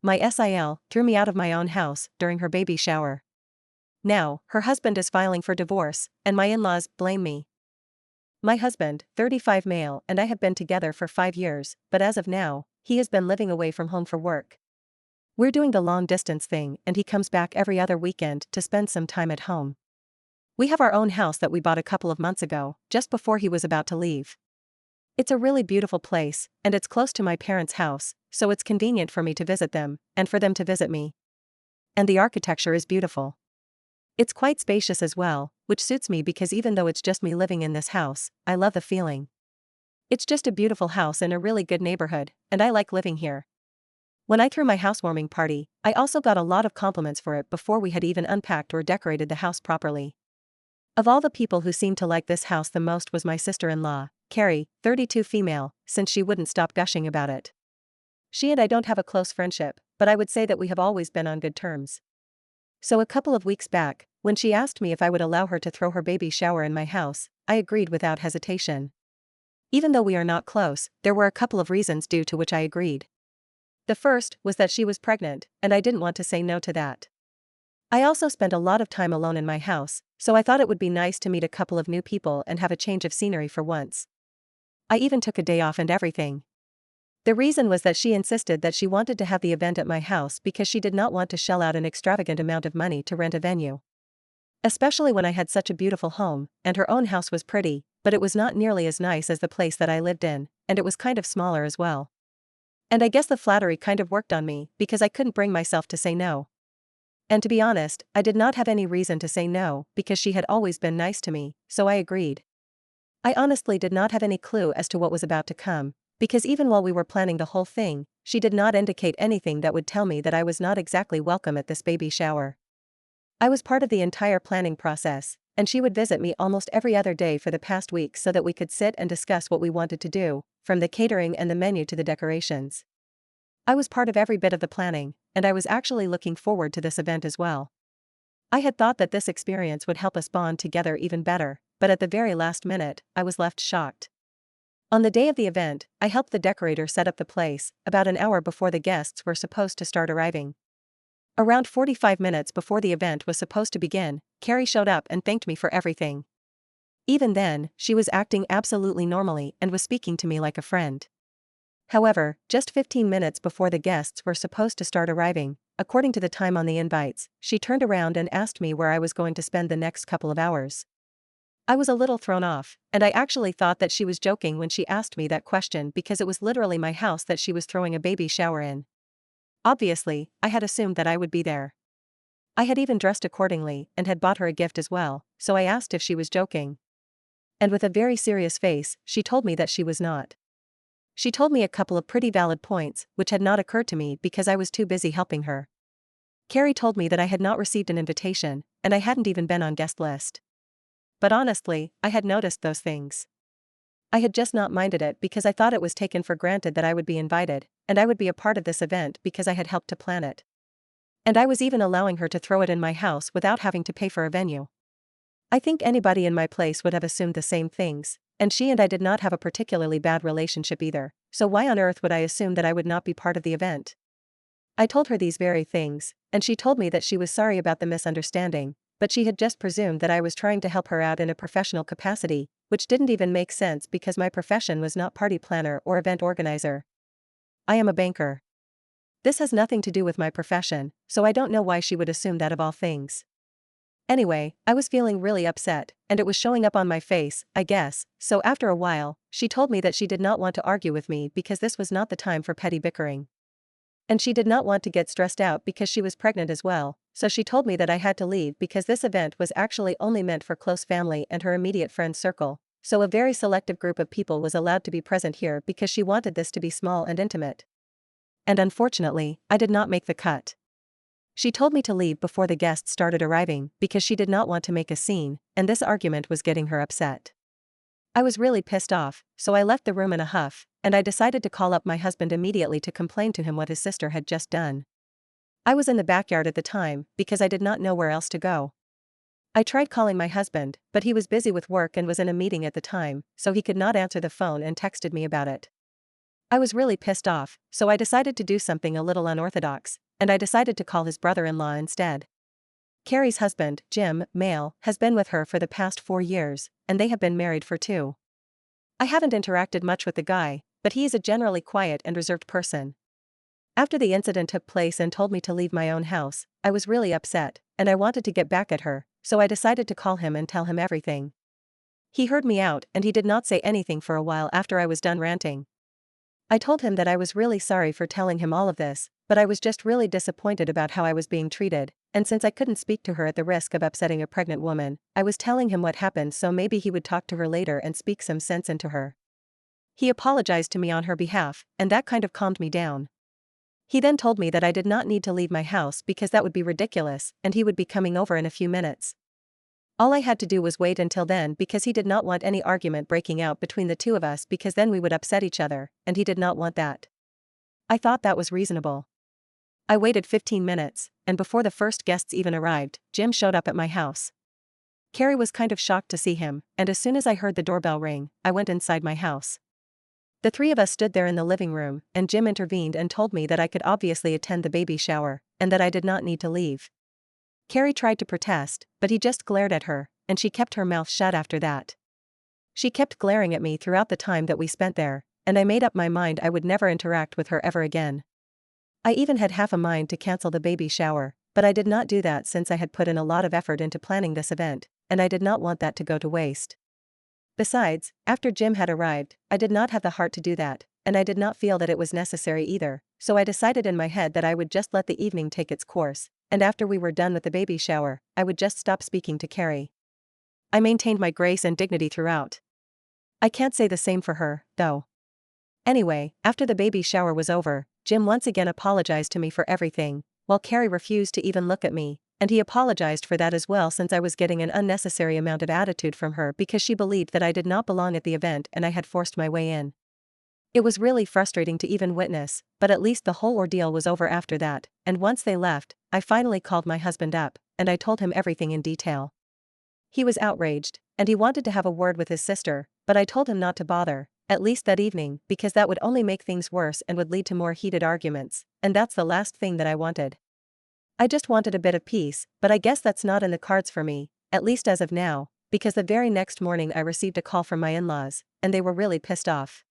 My SIL threw me out of my own house during her baby shower. Now, her husband is filing for divorce, and my in-laws blame me. My husband, 35 male, and I have been together for 5 years, but as of now, he has been living away from home for work. We're doing the long distance thing, and he comes back every other weekend to spend some time at home. We have our own house that we bought a couple of months ago, just before he was about to leave. It's a really beautiful place, and it's close to my parents' house, so it's convenient for me to visit them, and for them to visit me. And the architecture is beautiful. It's quite spacious as well, which suits me because even though it's just me living in this house, I love the feeling. It's just a beautiful house in a really good neighborhood, and I like living here. When I threw my housewarming party, I also got a lot of compliments for it before we had even unpacked or decorated the house properly. Of all the people who seemed to like this house the most was my sister-in-law, Carrie, 32 female, since she wouldn't stop gushing about it. She and I don't have a close friendship, but I would say that we have always been on good terms. So a couple of weeks back, when she asked me if I would allow her to throw her baby shower in my house, I agreed without hesitation. Even though we are not close, there were a couple of reasons due to which I agreed. The first was that she was pregnant, and I didn't want to say no to that. I also spent a lot of time alone in my house, so I thought it would be nice to meet a couple of new people and have a change of scenery for once. I even took a day off and everything. The reason was that she insisted that she wanted to have the event at my house because she did not want to shell out an extravagant amount of money to rent a venue. Especially when I had such a beautiful home, and her own house was pretty, but it was not nearly as nice as the place that I lived in, and it was kind of smaller as well. And I guess the flattery kind of worked on me because I couldn't bring myself to say no. And to be honest, I did not have any reason to say no because she had always been nice to me, so I agreed. I honestly did not have any clue as to what was about to come, because even while we were planning the whole thing, she did not indicate anything that would tell me that I was not exactly welcome at this baby shower. I was part of the entire planning process, and she would visit me almost every other day for the past week so that we could sit and discuss what we wanted to do, from the catering and the menu to the decorations. I was part of every bit of the planning, and I was actually looking forward to this event as well. I had thought that this experience would help us bond together even better, but at the very last minute, I was left shocked. On the day of the event, I helped the decorator set up the place, about an hour before the guests were supposed to start arriving. Around 45 minutes before the event was supposed to begin, Carrie showed up and thanked me for everything. Even then, she was acting absolutely normally and was speaking to me like a friend. However, just 15 minutes before the guests were supposed to start arriving, according to the time on the invites, she turned around and asked me where I was going to spend the next couple of hours. I was a little thrown off, and I actually thought that she was joking when she asked me that question because it was literally my house that she was throwing a baby shower in. Obviously, I had assumed that I would be there. I had even dressed accordingly and had bought her a gift as well, so I asked if she was joking. And with a very serious face, she told me that she was not. She told me a couple of pretty valid points, which had not occurred to me because I was too busy helping her. Carrie told me that I had not received an invitation, and I hadn't even been on guest list. But honestly, I had noticed those things. I had just not minded it because I thought it was taken for granted that I would be invited, and I would be a part of this event because I had helped to plan it. And I was even allowing her to throw it in my house without having to pay for a venue. I think anybody in my place would have assumed the same things, and she and I did not have a particularly bad relationship either, so why on earth would I assume that I would not be part of the event? I told her these very things, and she told me that she was sorry about the misunderstanding, but she had just presumed that I was trying to help her out in a professional capacity, which didn't even make sense because my profession was not party planner or event organizer. I am a banker. This has nothing to do with my profession, so I don't know why she would assume that of all things. Anyway, I was feeling really upset, and it was showing up on my face, I guess, so after a while, she told me that she did not want to argue with me because this was not the time for petty bickering. And she did not want to get stressed out because she was pregnant as well, so she told me that I had to leave because this event was actually only meant for close family and her immediate friend circle, so a very selective group of people was allowed to be present here because she wanted this to be small and intimate. And unfortunately, I did not make the cut. She told me to leave before the guests started arriving because she did not want to make a scene, and this argument was getting her upset. I was really pissed off, so I left the room in a huff, and I decided to call up my husband immediately to complain to him what his sister had just done. I was in the backyard at the time because I did not know where else to go. I tried calling my husband, but he was busy with work and was in a meeting at the time, so he could not answer the phone and texted me about it. I was really pissed off, so I decided to do something a little unorthodox, and I decided to call his brother-in-law instead. Carrie's husband, Jim, male, has been with her for the past 4 years, and they have been married for 2. I haven't interacted much with the guy, but he is a generally quiet and reserved person. After the incident took place and told me to leave my own house, I was really upset, and I wanted to get back at her, so I decided to call him and tell him everything. He heard me out and he did not say anything for a while after I was done ranting. I told him that I was really sorry for telling him all of this, but I was just really disappointed about how I was being treated, and since I couldn't speak to her at the risk of upsetting a pregnant woman, I was telling him what happened so maybe he would talk to her later and speak some sense into her. He apologized to me on her behalf, and that kind of calmed me down. He then told me that I did not need to leave my house because that would be ridiculous, and he would be coming over in a few minutes. All I had to do was wait until then because he did not want any argument breaking out between the two of us because then we would upset each other, and he did not want that. I thought that was reasonable. I waited 15 minutes, and before the first guests even arrived, Jim showed up at my house. Carrie was kind of shocked to see him, and as soon as I heard the doorbell ring, I went inside my house. The 3 of us stood there in the living room, and Jim intervened and told me that I could obviously attend the baby shower, and that I did not need to leave. Carrie tried to protest, but he just glared at her, and she kept her mouth shut after that. She kept glaring at me throughout the time that we spent there, and I made up my mind I would never interact with her ever again. I even had half a mind to cancel the baby shower, but I did not do that since I had put in a lot of effort into planning this event, and I did not want that to go to waste. Besides, after Jim had arrived, I did not have the heart to do that, and I did not feel that it was necessary either, so I decided in my head that I would just let the evening take its course, and after we were done with the baby shower, I would just stop speaking to Carrie. I maintained my grace and dignity throughout. I can't say the same for her, though. Anyway, after the baby shower was over, Jim once again apologized to me for everything, while Carrie refused to even look at me, and he apologized for that as well since I was getting an unnecessary amount of attitude from her because she believed that I did not belong at the event and I had forced my way in. It was really frustrating to even witness, but at least the whole ordeal was over after that, and once they left, I finally called my husband up, and I told him everything in detail. He was outraged, and he wanted to have a word with his sister, but I told him not to bother, at least that evening, because that would only make things worse and would lead to more heated arguments, and that's the last thing that I wanted. I just wanted a bit of peace, but I guess that's not in the cards for me, at least as of now, because the very next morning I received a call from my in-laws, and they were really pissed off.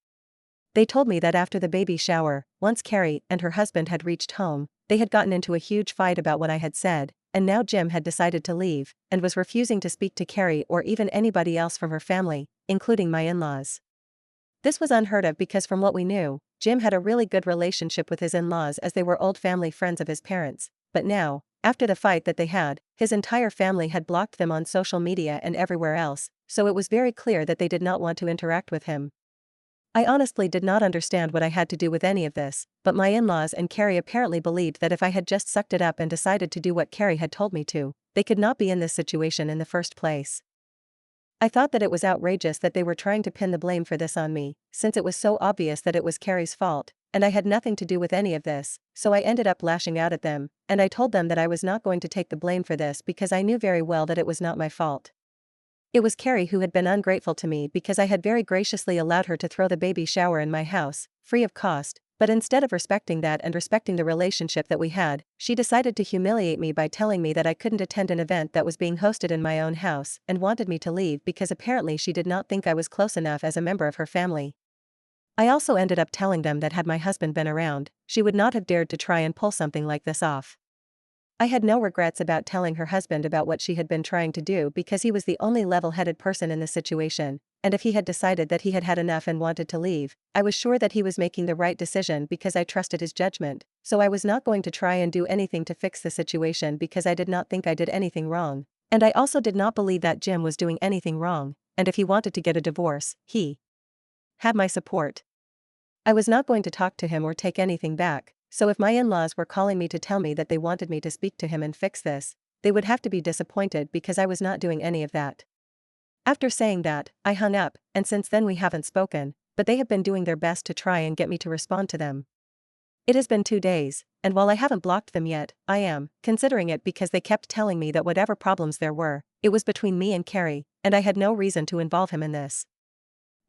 They told me that after the baby shower, once Carrie and her husband had reached home, they had gotten into a huge fight about what I had said, and now Jim had decided to leave, and was refusing to speak to Carrie or even anybody else from her family, including my in-laws. This was unheard of because from what we knew, Jim had a really good relationship with his in-laws as they were old family friends of his parents, but now, after the fight that they had, his entire family had blocked them on social media and everywhere else, so it was very clear that they did not want to interact with him. I honestly did not understand what I had to do with any of this, but my in-laws and Carrie apparently believed that if I had just sucked it up and decided to do what Carrie had told me to, they could not be in this situation in the first place. I thought that it was outrageous that they were trying to pin the blame for this on me, since it was so obvious that it was Carrie's fault, and I had nothing to do with any of this, so I ended up lashing out at them, and I told them that I was not going to take the blame for this because I knew very well that it was not my fault. It was Carrie who had been ungrateful to me because I had very graciously allowed her to throw the baby shower in my house, free of cost, but instead of respecting that and respecting the relationship that we had, she decided to humiliate me by telling me that I couldn't attend an event that was being hosted in my own house and wanted me to leave because apparently she did not think I was close enough as a member of her family. I also ended up telling them that had my husband been around, she would not have dared to try and pull something like this off. I had no regrets about telling her husband about what she had been trying to do because he was the only level-headed person in the situation, and if he had decided that he had had enough and wanted to leave, I was sure that he was making the right decision because I trusted his judgment, so I was not going to try and do anything to fix the situation because I did not think I did anything wrong, and I also did not believe that Jim was doing anything wrong, and if he wanted to get a divorce, he had my support. I was not going to talk to him or take anything back. So if my in-laws were calling me to tell me that they wanted me to speak to him and fix this, they would have to be disappointed because I was not doing any of that. After saying that, I hung up, and since then we haven't spoken, but they have been doing their best to try and get me to respond to them. It has been 2 days, and while I haven't blocked them yet, I am considering it because they kept telling me that whatever problems there were, it was between me and Carrie, and I had no reason to involve him in this.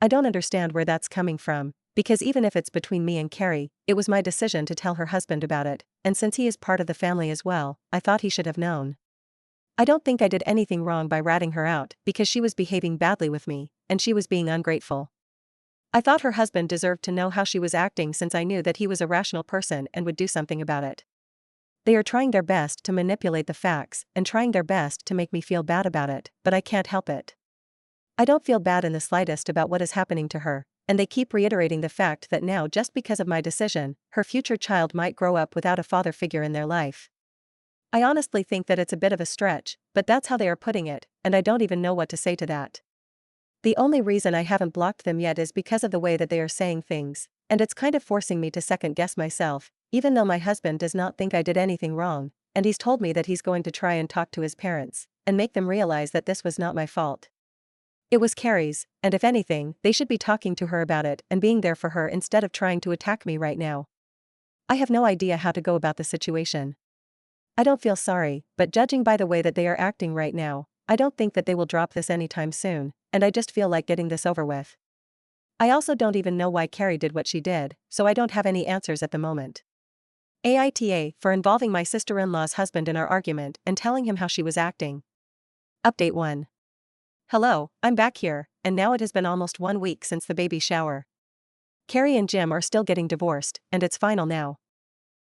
I don't understand where that's coming from, Because even if it's between me and Carrie, it was my decision to tell her husband about it, and since he is part of the family as well, I thought he should have known. I don't think I did anything wrong by ratting her out because she was behaving badly with me, and she was being ungrateful. I thought her husband deserved to know how she was acting since I knew that he was a rational person and would do something about it. They are trying their best to manipulate the facts and trying their best to make me feel bad about it, but I can't help it. I don't feel bad in the slightest about what is happening to her, and they keep reiterating the fact that now just because of my decision, her future child might grow up without a father figure in their life. I honestly think that it's a bit of a stretch, but that's how they are putting it, and I don't even know what to say to that. The only reason I haven't blocked them yet is because of the way that they are saying things, and it's kind of forcing me to second guess myself, even though my husband does not think I did anything wrong, and he's told me that he's going to try and talk to his parents, and make them realize that this was not my fault. It was Carrie's, and if anything, they should be talking to her about it and being there for her instead of trying to attack me right now. I have no idea how to go about the situation. I don't feel sorry, but judging by the way that they are acting right now, I don't think that they will drop this anytime soon, and I just feel like getting this over with. I also don't even know why Carrie did what she did, so I don't have any answers at the moment. AITA for involving my sister-in-law's husband in our argument and telling him how she was acting. Update 1. Hello, I'm back here, and now it has been almost 1 week since the baby shower. Carrie and Jim are still getting divorced, and it's final now.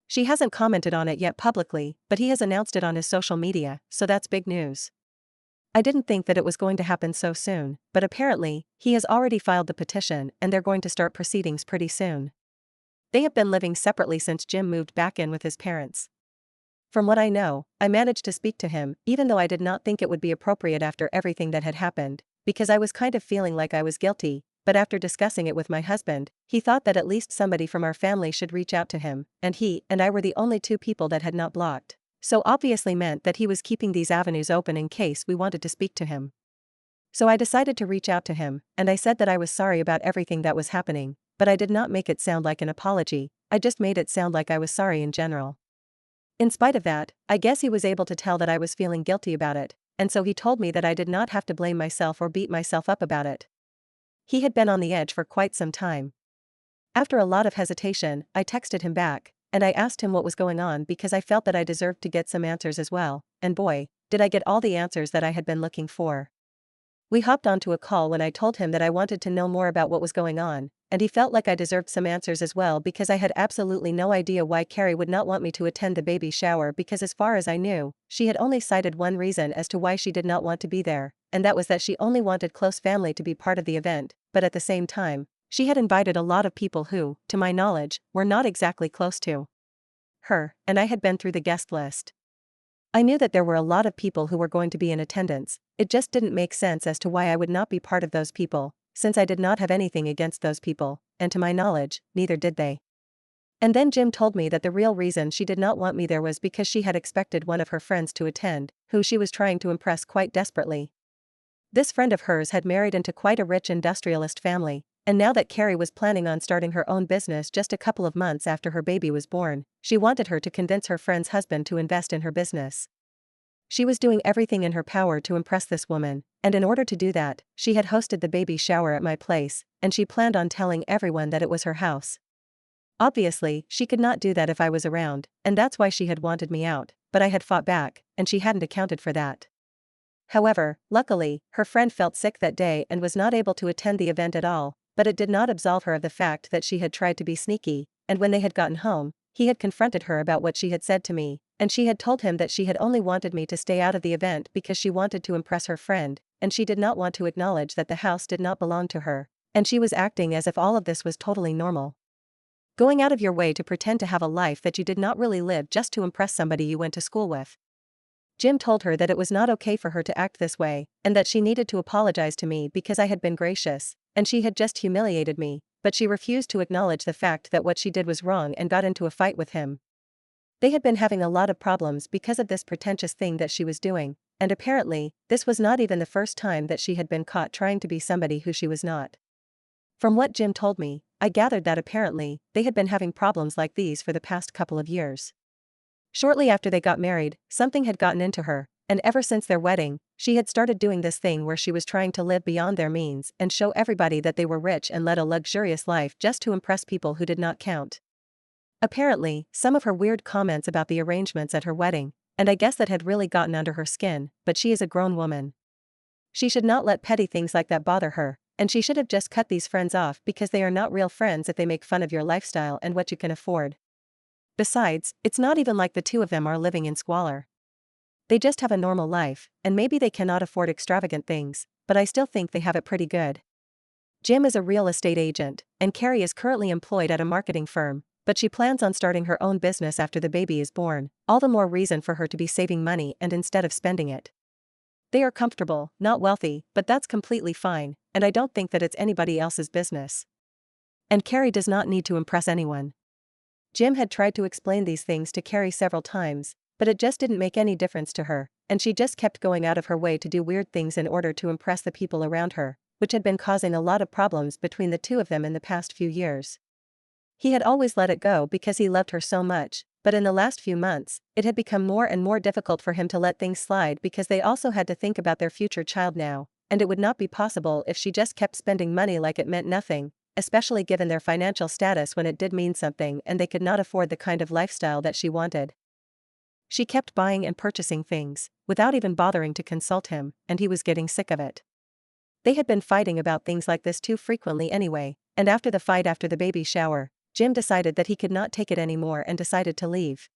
She hasn't commented on it yet publicly, but he has announced it on his social media, so that's big news. I didn't think that it was going to happen so soon, but apparently, he has already filed the petition and they're going to start proceedings pretty soon. They have been living separately since Jim moved back in with his parents. From what I know, I managed to speak to him, even though I did not think it would be appropriate after everything that had happened, because I was kind of feeling like I was guilty, but after discussing it with my husband, he thought that at least somebody from our family should reach out to him, and he and I were the only 2 people that had not blocked. So obviously meant that he was keeping these avenues open in case we wanted to speak to him. So I decided to reach out to him, and I said that I was sorry about everything that was happening, but I did not make it sound like an apology, I just made it sound like I was sorry in general. In spite of that, I guess he was able to tell that I was feeling guilty about it, and so he told me that I did not have to blame myself or beat myself up about it. He had been on the edge for quite some time. After a lot of hesitation, I texted him back, and I asked him what was going on because I felt that I deserved to get some answers as well, and boy, did I get all the answers that I had been looking for. We hopped onto a call when I told him that I wanted to know more about what was going on, and he felt like I deserved some answers as well because I had absolutely no idea why Carrie would not want me to attend the baby shower because as far as I knew, she had only cited one reason as to why she did not want to be there, and that was that she only wanted close family to be part of the event, but at the same time, she had invited a lot of people who, to my knowledge, were not exactly close to her, and I had been through the guest list. I knew that there were a lot of people who were going to be in attendance, it just didn't make sense as to why I would not be part of those people, since I did not have anything against those people, and to my knowledge, neither did they. And then Jim told me that the real reason she did not want me there was because she had expected one of her friends to attend, who she was trying to impress quite desperately. This friend of hers had married into quite a rich industrialist family, and now that Carrie was planning on starting her own business just a couple of months after her baby was born, she wanted her to convince her friend's husband to invest in her business. She was doing everything in her power to impress this woman, and in order to do that, she had hosted the baby shower at my place, and she planned on telling everyone that it was her house. Obviously, she could not do that if I was around, and that's why she had wanted me out, but I had fought back, and she hadn't accounted for that. However, luckily, her friend felt sick that day and was not able to attend the event at all, but it did not absolve her of the fact that she had tried to be sneaky, and when they had gotten home, he had confronted her about what she had said to me, and she had told him that she had only wanted me to stay out of the event because she wanted to impress her friend, and she did not want to acknowledge that the house did not belong to her, and she was acting as if all of this was totally normal. Going out of your way to pretend to have a life that you did not really live just to impress somebody you went to school with. Jim told her that it was not okay for her to act this way, and that she needed to apologize to me because I had been gracious, and she had just humiliated me, but she refused to acknowledge the fact that what she did was wrong and got into a fight with him. They had been having a lot of problems because of this pretentious thing that she was doing, and apparently, this was not even the first time that she had been caught trying to be somebody who she was not. From what Jim told me, I gathered that apparently, they had been having problems like these for the past couple of years. Shortly after they got married, something had gotten into her, and ever since their wedding, She had started doing this thing where she was trying to live beyond their means and show everybody that they were rich and led a luxurious life just to impress people who did not count. Apparently, some of her weird comments about the arrangements at her wedding, and I guess that had really gotten under her skin, but she is a grown woman. She should not let petty things like that bother her, and she should have just cut these friends off because they are not real friends if they make fun of your lifestyle and what you can afford. Besides, it's not even like the two of them are living in squalor. They just have a normal life, and maybe they cannot afford extravagant things, but I still think they have it pretty good. Jim is a real estate agent, and Carrie is currently employed at a marketing firm, but she plans on starting her own business after the baby is born, all the more reason for her to be saving money and instead of spending it. They are comfortable, not wealthy, but that's completely fine, and I don't think that it's anybody else's business. And Carrie does not need to impress anyone. Jim had tried to explain these things to Carrie several times, but it just didn't make any difference to her, and she just kept going out of her way to do weird things in order to impress the people around her, which had been causing a lot of problems between the two of them in the past few years. He had always let it go because he loved her so much, but in the last few months, it had become more and more difficult for him to let things slide because they also had to think about their future child now, and it would not be possible if she just kept spending money like it meant nothing, especially given their financial status when it did mean something and they could not afford the kind of lifestyle that she wanted. She kept buying and purchasing things, without even bothering to consult him, and he was getting sick of it. They had been fighting about things like this too frequently anyway, and after the fight after the baby shower, Jim decided that he could not take it anymore and decided to leave.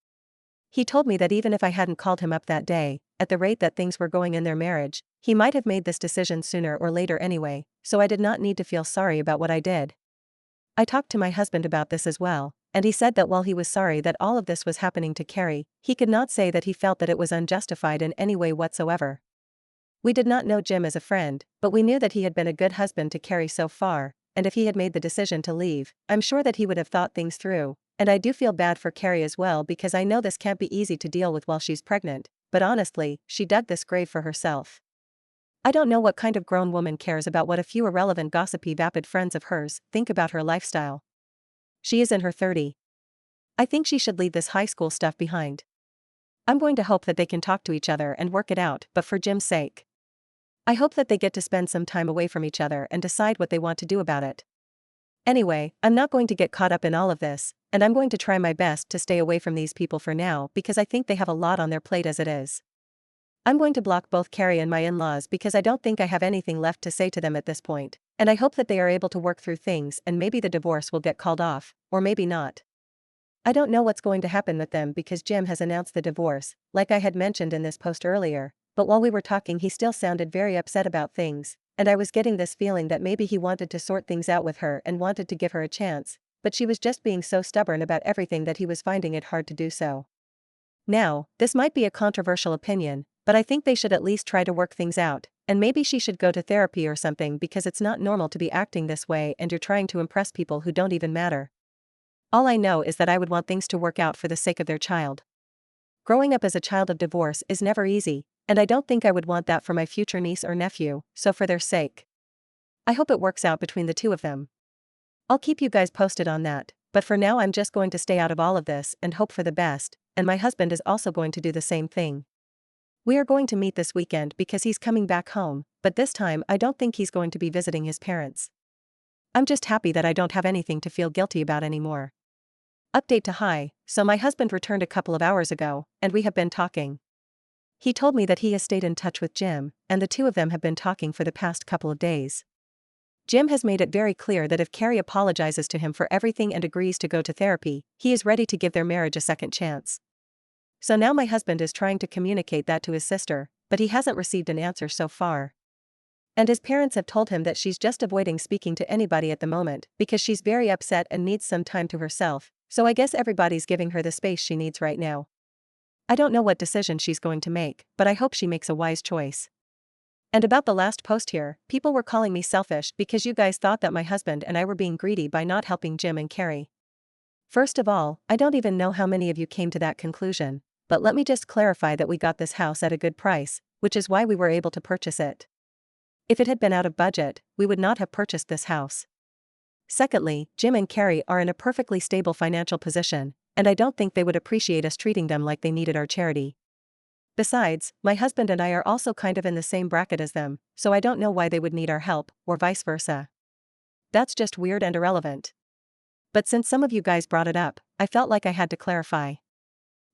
He told me that even if I hadn't called him up that day, at the rate that things were going in their marriage, he might have made this decision sooner or later anyway, so I did not need to feel sorry about what I did. I talked to my husband about this as well, and he said that while he was sorry that all of this was happening to Carrie, he could not say that he felt that it was unjustified in any way whatsoever. We did not know Jim as a friend, but we knew that he had been a good husband to Carrie so far, and if he had made the decision to leave, I'm sure that he would have thought things through, and I do feel bad for Carrie as well because I know this can't be easy to deal with while she's pregnant, but honestly, she dug this grave for herself. I don't know what kind of grown woman cares about what a few irrelevant gossipy vapid friends of hers think about her lifestyle. She is in her 30s. I think she should leave this high school stuff behind. I'm going to hope that they can talk to each other and work it out, but for Jim's sake. I hope that they get to spend some time away from each other and decide what they want to do about it. Anyway, I'm not going to get caught up in all of this, and I'm going to try my best to stay away from these people for now because I think they have a lot on their plate as it is. I'm going to block both Carrie and my in-laws because I don't think I have anything left to say to them at this point, and I hope that they are able to work through things and maybe the divorce will get called off, or maybe not. I don't know what's going to happen with them because Jim has announced the divorce, like I had mentioned in this post earlier, but while we were talking he still sounded very upset about things, and I was getting this feeling that maybe he wanted to sort things out with her and wanted to give her a chance, but she was just being so stubborn about everything that he was finding it hard to do so. Now, this might be a controversial opinion, but I think they should at least try to work things out, and maybe she should go to therapy or something because it's not normal to be acting this way and you're trying to impress people who don't even matter. All I know is that I would want things to work out for the sake of their child. Growing up as a child of divorce is never easy, and I don't think I would want that for my future niece or nephew, so for their sake, I hope it works out between the two of them. I'll keep you guys posted on that, but for now I'm just going to stay out of all of this and hope for the best, and my husband is also going to do the same thing. We are going to meet this weekend because he's coming back home, but this time I don't think he's going to be visiting his parents. I'm just happy that I don't have anything to feel guilty about anymore. Update to hi, so my husband returned a couple of hours ago, and we have been talking. He told me that he has stayed in touch with Jim, and the two of them have been talking for the past couple of days. Jim has made it very clear that if Carrie apologizes to him for everything and agrees to go to therapy, he is ready to give their marriage a second chance. So now my husband is trying to communicate that to his sister, but he hasn't received an answer so far. And his parents have told him that she's just avoiding speaking to anybody at the moment because she's very upset and needs some time to herself, so I guess everybody's giving her the space she needs right now. I don't know what decision she's going to make, but I hope she makes a wise choice. And about the last post here, people were calling me selfish because you guys thought that my husband and I were being greedy by not helping Jim and Carrie. First of all, I don't even know how many of you came to that conclusion, but let me just clarify that we got this house at a good price, which is why we were able to purchase it. If it had been out of budget, we would not have purchased this house. Secondly, Jim and Carrie are in a perfectly stable financial position, and I don't think they would appreciate us treating them like they needed our charity. Besides, my husband and I are also kind of in the same bracket as them, so I don't know why they would need our help, or vice versa. That's just weird and irrelevant. But since some of you guys brought it up, I felt like I had to clarify.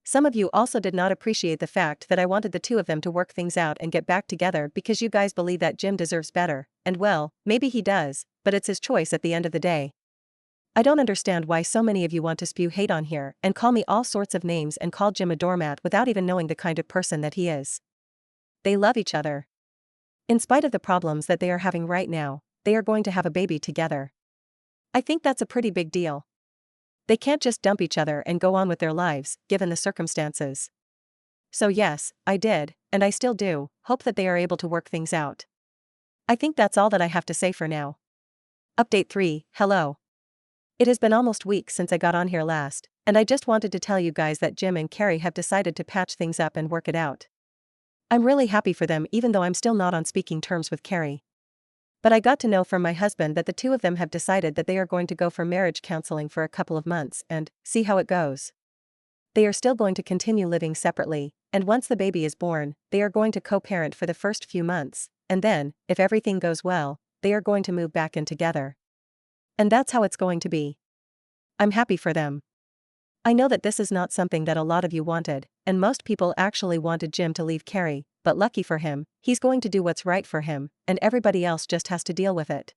Some of you also did not appreciate the fact that I wanted the two of them to work things out and get back together because you guys believe that Jim deserves better, and well, maybe he does, but it's his choice at the end of the day. I don't understand why so many of you want to spew hate on here and call me all sorts of names and call Jim a doormat without even knowing the kind of person that he is. They love each other. In spite of the problems that they are having right now, they are going to have a baby together. I think that's a pretty big deal. They can't just dump each other and go on with their lives, given the circumstances. So yes, I did, and I still do, hope that they are able to work things out. I think that's all that I have to say for now. Update 3, hello. It has been almost weeks since I got on here last, and I just wanted to tell you guys that Jim and Carrie have decided to patch things up and work it out. I'm really happy for them even though I'm still not on speaking terms with Carrie. But I got to know from my husband that the two of them have decided that they are going to go for marriage counseling for a couple of months and see how it goes. They are still going to continue living separately, and once the baby is born, they are going to co-parent for the first few months, and then, if everything goes well, they are going to move back in together. And that's how it's going to be. I'm happy for them. I know that this is not something that a lot of you wanted, and most people actually wanted Jim to leave Carrie, but lucky for him, he's going to do what's right for him, and everybody else just has to deal with it.